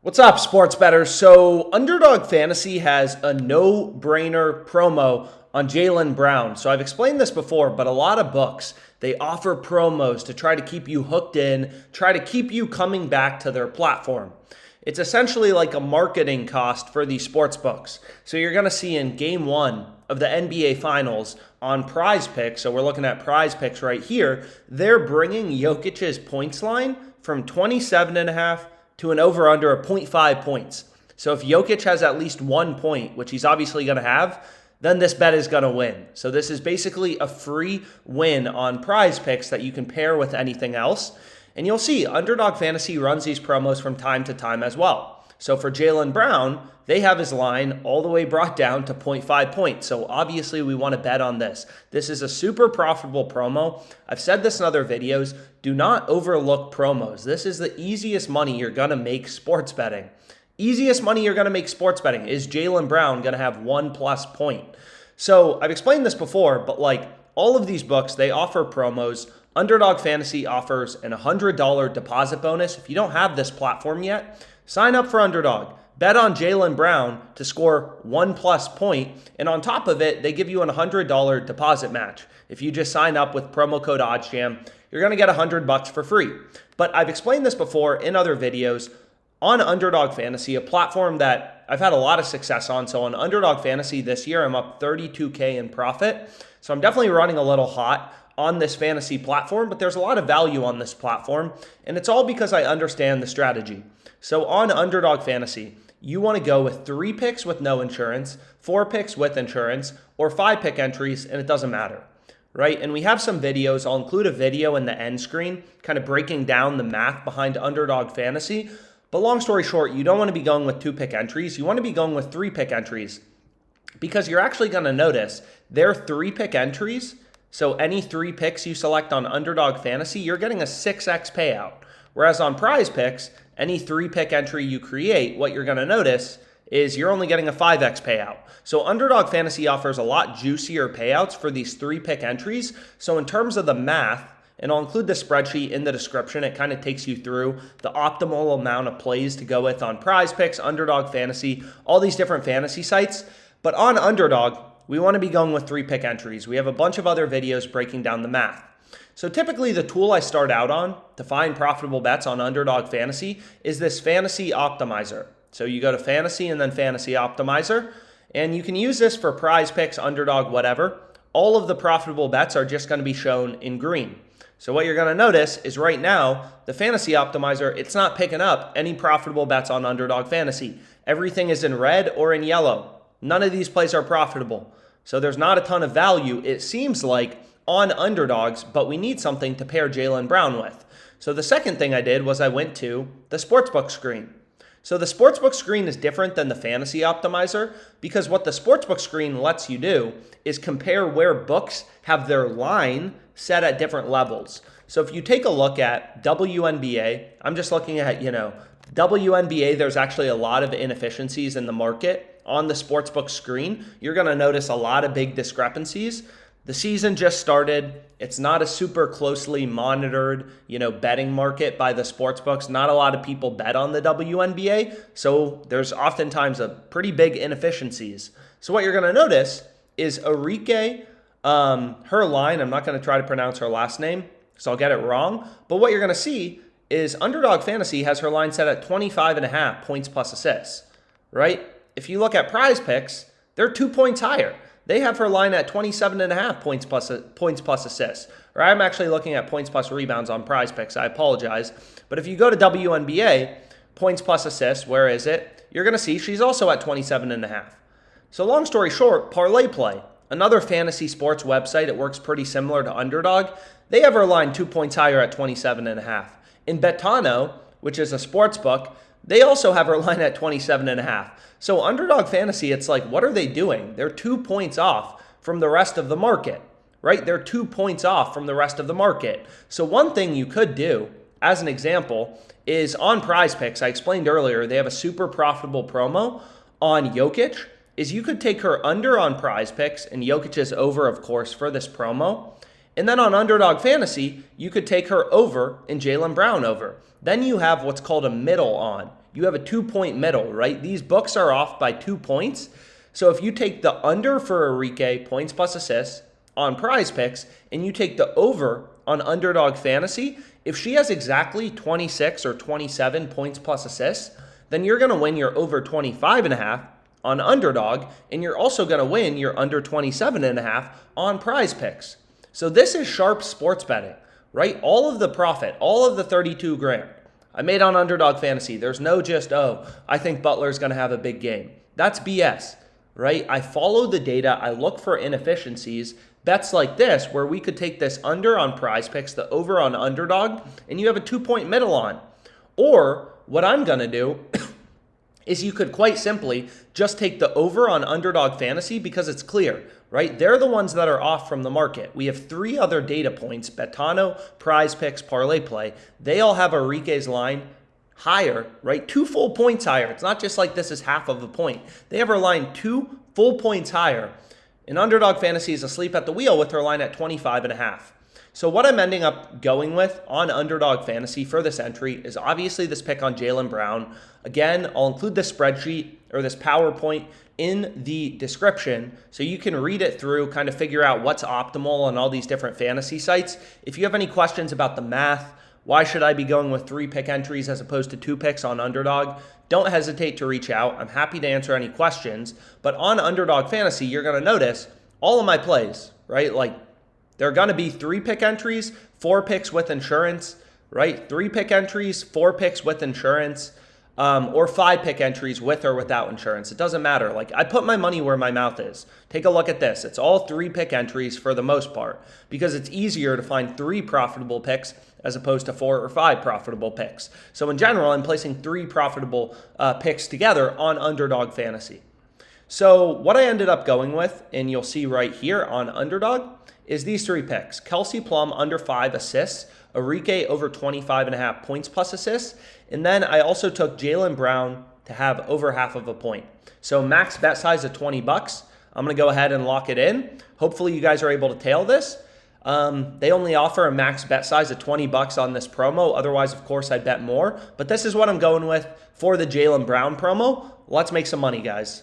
What's up, sports bettors? So, Underdog Fantasy has a no-brainer promo on Jaylen Brown. So, I've explained this before, but a lot of books, they offer promos to try to keep you hooked in, try to keep you coming back to their platform. It's essentially like a marketing cost for these sports books. So, you're going to see in game one of the NBA Finals on Prize Picks, so we're looking at Prize Picks right here, they're bringing Jokic's points line from 27.5 to an over-under of 0.5 points. So if Jokic has at least 1 point, which he's obviously going to have, then this bet is going to win. So this is basically a free win on Prize Picks that you can pair with anything else. And you'll see Underdog Fantasy runs these promos from time to time as well. So for Jaylen Brown, they have his line all the way brought down to 0.5 points. So obviously we want to bet on this. This is a super profitable promo. I've said this in other videos. Do not overlook promos. This is the easiest money you're going to make sports betting. Easiest money you're going to make sports betting is Jaylen Brown going to have 1+ point. So I've explained this before, but like all of these books, they offer promos. Underdog Fantasy offers an $100 deposit bonus. If you don't have this platform yet, sign up for Underdog. Bet on Jaylen Brown to score 1+ point, and on top of it, they give you a $100 deposit match. If you just sign up with promo code OddsJam, you're going to get $100 for free. But I've explained this before in other videos. On Underdog Fantasy, a platform that I've had a lot of success on. So on Underdog Fantasy this year, I'm up 32K in profit. So I'm definitely running a little hot on this fantasy platform, but there's a lot of value on this platform, and it's all because I understand the strategy. So on Underdog Fantasy, you want to go with 3 picks with no insurance, 4 picks with insurance, or 5 pick entries, and it doesn't matter, right? And we have some videos. I'll include a video in the end screen, kind of breaking down the math behind Underdog Fantasy. But long story short, you don't want to be going with 2 pick entries. You want to be going with 3 pick entries because you're actually going to notice their 3 pick entries. So any 3 picks you select on Underdog Fantasy, you're getting a 6x payout. Whereas on Prize Picks, any 3 pick entry you create, what you're going to notice is you're only getting a 5x payout. So Underdog Fantasy offers a lot juicier payouts for these 3 pick entries. So in terms of the math, and I'll include the spreadsheet in the description, it kind of takes you through the optimal amount of plays to go with on Prize Picks, Underdog Fantasy, all these different fantasy sites. But on Underdog, we want to be going with 3 pick entries. We have a bunch of other videos breaking down the math. So typically the tool I start out on to find profitable bets on Underdog Fantasy is this Fantasy Optimizer. So you go to Fantasy and then Fantasy Optimizer, and you can use this for Prize Picks, Underdog, whatever. All of the profitable bets are just going to be shown in green. So what you're going to notice is right now, the Fantasy Optimizer, it's not picking up any profitable bets on Underdog Fantasy. Everything is in red or in yellow. None of these plays are profitable. So there's not a ton of value, it seems like, on underdogs, but we need something to pair Jaylen Brown with. So the second thing I did was I went to the sportsbook screen. So the sportsbook screen is different than the Fantasy Optimizer because what the sportsbook screen lets you do is compare where books have their line set at different levels. So if you take a look at WNBA, I'm just looking at, WNBA, there's actually a lot of inefficiencies in the market. On the sportsbook screen, you're going to notice a lot of big discrepancies. The season just started. It's not a super closely monitored, betting market by the sportsbooks. Not a lot of people bet on the WNBA, so there's oftentimes a pretty big inefficiencies. So what you're going to notice is Arike, her line, I'm not going to try to pronounce her last name, so I'll get it wrong, but what you're going to see is Underdog Fantasy has her line set at 25.5 points plus assists, right? If you look at Prize Picks, they're 2 points higher. They have her line at 27.5 points plus assists. Or I'm actually looking at points plus rebounds on Prize Picks. I apologize. But if you go to WNBA, points plus assists, where is it? You're going to see she's also at 27.5. So long story short, Parlay Play, another fantasy sports website, it works pretty similar to Underdog. They have her line 2 points higher at 27.5. In Betano, which is a sports book, they also have her line at 27.5. So Underdog Fantasy, it's like, what are they doing? They're 2 points off from the rest of the market, right? They're 2 points off from the rest of the market. So one thing you could do, as an example, is on Prize Picks, I explained earlier, they have a super profitable promo on Jokic, is you could take her under on Prize Picks, and Jokic is over, of course, for this promo. And then on Underdog Fantasy, you could take her over and Jaylen Brown over. Then you have what's called a middle on. you have a 2-point middle, right? These books are off by 2 points. So if you take the under for Enrique, points plus assists, on Prize Picks, and you take the over on Underdog Fantasy, if she has exactly 26 or 27 points plus assists, then you're going to win your over 25.5 on Underdog, and you're also going to win your under 27.5 on Prize Picks. So this is sharp sports betting, right? All of the profit, all of the 32 grand I made on Underdog Fantasy. There's no just, oh, I think Butler's going to have a big game. That's BS, right? I follow the data. I look for inefficiencies. Bets like this, where we could take this under on Prize Picks, the over on Underdog, and you have a 2-point middle on. Or what I'm going to do is you could quite simply just take the over on Underdog Fantasy because it's clear, right? They're the ones that are off from the market. We have 3 other data points, Betano, Prize Picks, Parlay Play. They all have Enrique's line higher, right? 2 full points higher. It's not just like this is half of a point. They have her line 2 full points higher. And Underdog Fantasy is asleep at the wheel with her line at 25.5. So what I'm ending up going with on Underdog Fantasy for this entry is obviously this pick on Jaylen Brown. Again, I'll include this spreadsheet or this PowerPoint in the description so you can read it through, kind of figure out what's optimal on all these different fantasy sites. If you have any questions about the math, why should I be going with 3 pick entries as opposed to 2 picks on Underdog? Don't hesitate to reach out. I'm happy to answer any questions. But on Underdog Fantasy, you're going to notice all of my plays, right? Like, there are going to be 3 pick entries, 4 picks with insurance, right? 3 pick entries, 4 picks with insurance, or 5 pick entries with or without insurance. It doesn't matter. Like, I put my money where my mouth is. Take a look at this. It's all 3 pick entries for the most part because it's easier to find 3 profitable picks as opposed to 4 or 5 profitable picks. So in general, I'm placing 3 profitable picks together on Underdog Fantasy. So what I ended up going with, and you'll see right here on Underdog, is these 3 picks. Kelsey Plum under 5 assists, Enrique over 25.5 points plus assists, and then I also took Jaylen Brown to have over half of a point. So max bet size of $20. I'm going to go ahead and lock it in. Hopefully you guys are able to tail this. They only offer a max bet size of $20 on this promo. Otherwise, of course, I'd bet more. But this is what I'm going with for the Jaylen Brown promo. Let's make some money, guys.